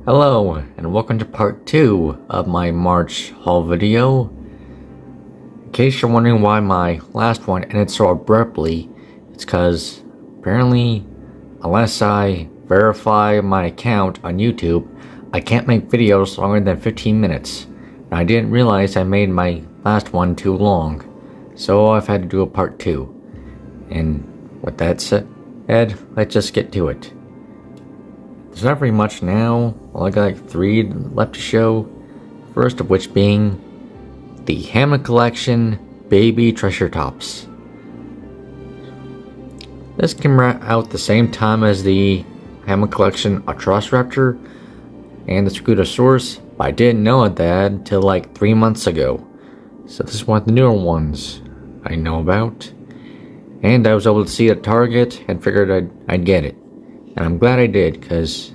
Hello, and welcome to part 2 of my March haul video. In case you're wondering why my last one ended so abruptly, it's because apparently, unless I verify my account on YouTube, I can't make videos longer than 15 minutes. And I didn't realize I made my last one too long, so I've had to do a part 2. And with that said, let's just get to it. There's not very much now. Well, I got like 3 left to show. First of which being the Hammond Collection Baby Treasure Tops. This came out the same time as the Hammond Collection Atrociraptor and the Scutosaurus, but I didn't know that until like 3 months ago. So this is one of the newer ones I know about. And I was able to see it at Target and figured I'd get it. And I'm glad I did, because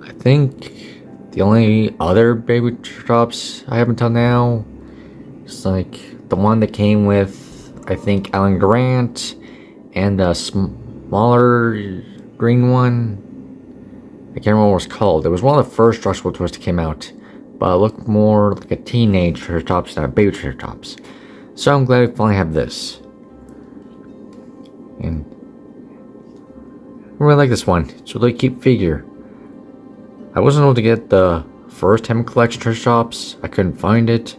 I think the only other Baby Triceratops I have until now is like the one that came with, I think, Alan Grant and the smaller green one. I can't remember what it was called. It was one of the first Structural toys that came out, but it looked more like a teenage Triceratops than a Baby Triceratops. So I'm glad we finally have this. And I really like this one. It's a really cute figure. I wasn't able to get the first Hammond Collection Triceratops. I couldn't find it.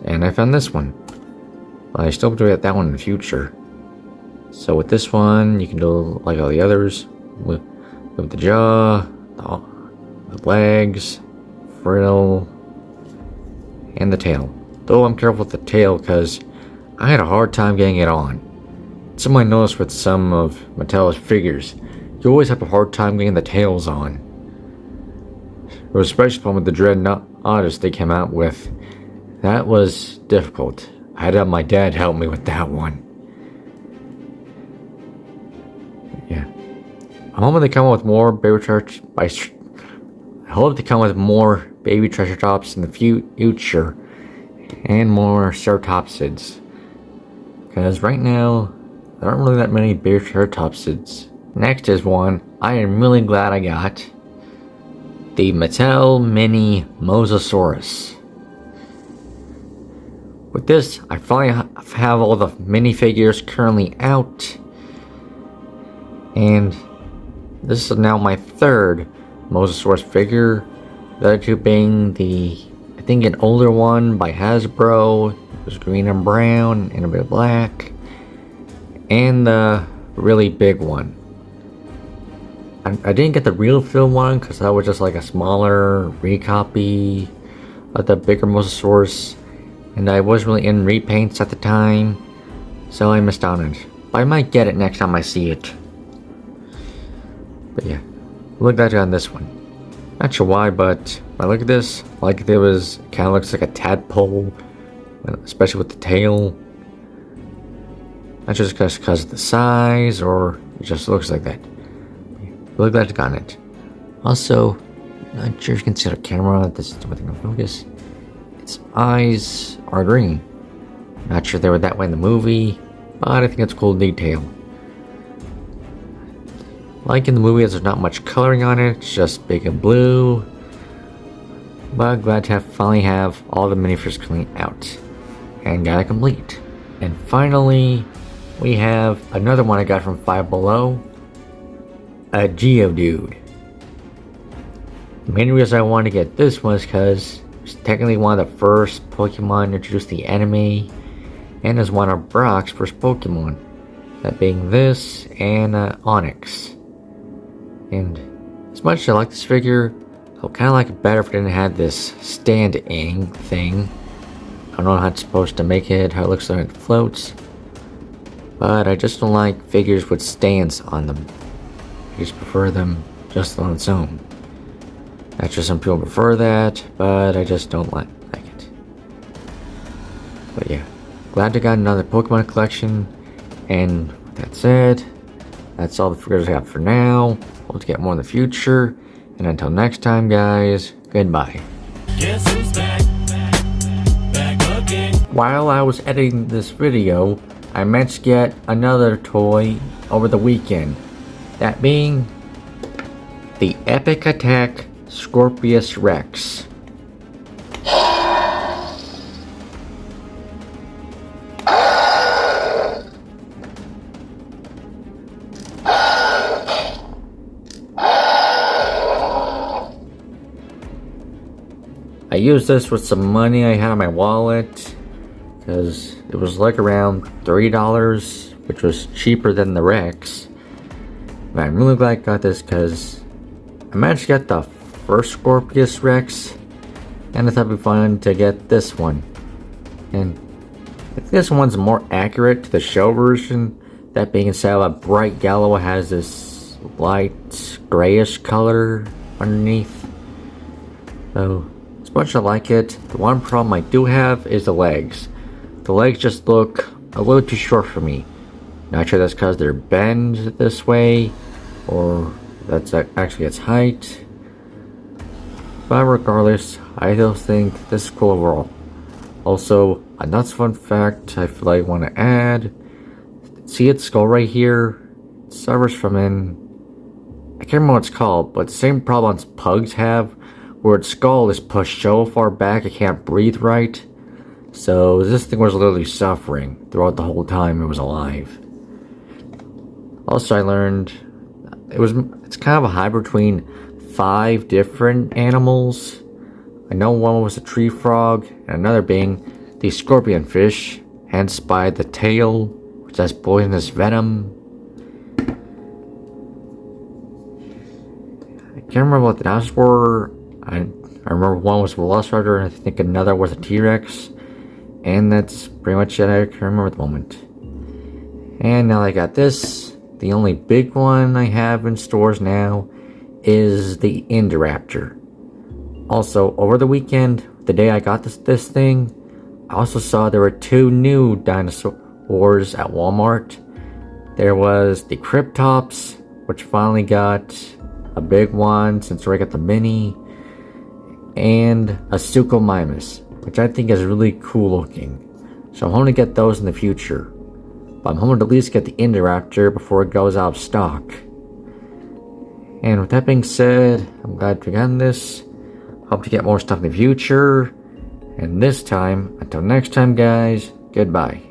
And I found this one. But I still have to get that one in the future. So with this one, you can do like all the others. With the jaw, the legs, frill, and the tail. Though I'm careful with the tail because I had a hard time getting it on. Something I noticed with some of Mattel's figures, you always have a hard time getting the tails on. It was especially fun with the Dreadnoughtus they came out with. That was difficult. I had to have my dad help me with that one. Yeah. I'm hoping they come up with more Baby Triceratops. I hope they come with more Baby Triceratops in the future. And more Ceratopsids. Because right now, there aren't really that many Baby Ceratopsids. Next is one I am really glad I got. The Mattel Mini Mosasaurus. With this, I finally have all the minifigures currently out. And this is now my 3rd Mosasaurus figure. The other 2 being the, I think, an older one by Hasbro. It was green and brown and a bit of black. And the really big one. I didn't get the real feel one because that was just like a smaller recopy of the bigger Mosasaurus, and I wasn't really in repaints at the time, so I missed out on it. But I might get it next time I see it. But yeah, look at that on this one. Not sure why, but when I look at this, like it was kind of looks like a tadpole, especially with the tail. Not just because of the size, or it just looks like that. Really glad I got it. Also, not sure if you can see the camera. This is something to focus. Its eyes are green. Not sure they were that way in the movie, but I think it's a cool detail. Like in the movie, there's not much coloring on it. It's just big and blue. But glad to finally have all the minifigures coming out and got it complete. And finally, we have another one I got from Five Below, a Geodude. The main reason I wanted to get this was because it's technically one of the first Pokemon introduced to the anime, and is one of Brock's first Pokemon, that being this and Onix. And as much as I like this figure, I would kind of like it better if it didn't have this stand-ing thing. I don't know how it's supposed to make it, how it looks like it floats. But I just don't like figures with stands on them. I just prefer them just on its own. Not sure some people prefer that, but I just don't like it. But yeah, glad to got another Pokemon collection. And with that said, that's all the figures I have for now. Hope to get more in the future. And until next time, guys, goodbye. Guess who's back? Back again. While I was editing this video, I meant to get another toy over the weekend. That being the Epic Attack Scorpius Rex. I used this with some money I had in my wallet because it was like around $3, which was cheaper than the Rex. But I'm really glad I got this because I managed to get the first Scorpius Rex, and I thought it'd be fun to get this one. And I think this one's more accurate to the show version. That being said, a bright yellow has this light grayish color underneath. So, as much as I like it, the one problem I do have is the legs. The legs just look a little too short for me. Not sure that's because they're bent this way, or that's actually its height. But regardless, I still think this is cool overall. Also, another fun fact I feel like I want to add. See its skull right here? It suffers from I can't remember what it's called, but the same problems pugs have, where its skull is pushed so far back it can't breathe right. So this thing was literally suffering throughout the whole time it was alive. Also, I learned it's kind of a hybrid between 5 different animals. I know one was a tree frog, and another being the scorpion fish, hence by the tail, which has poisonous venom. I can't remember what the others were. I remember one was a Velociraptor, and I think another was a T-Rex. And that's pretty much it I can remember at the moment. And now I got this. The only big one I have in stores now is the Indoraptor. Also, over the weekend, the day I got this thing, I also saw there were 2 new dinosaurs at Walmart. There was the Cryptops, which finally got a big one since we got the mini, and a Suchomimus, which I think is really cool looking. So I'm hoping to get those in the future. But I'm hoping to at least get the Indoraptor before it goes out of stock. And with that being said, I'm glad we got this. Hope to get more stuff in the future. And this time, until next time guys, goodbye.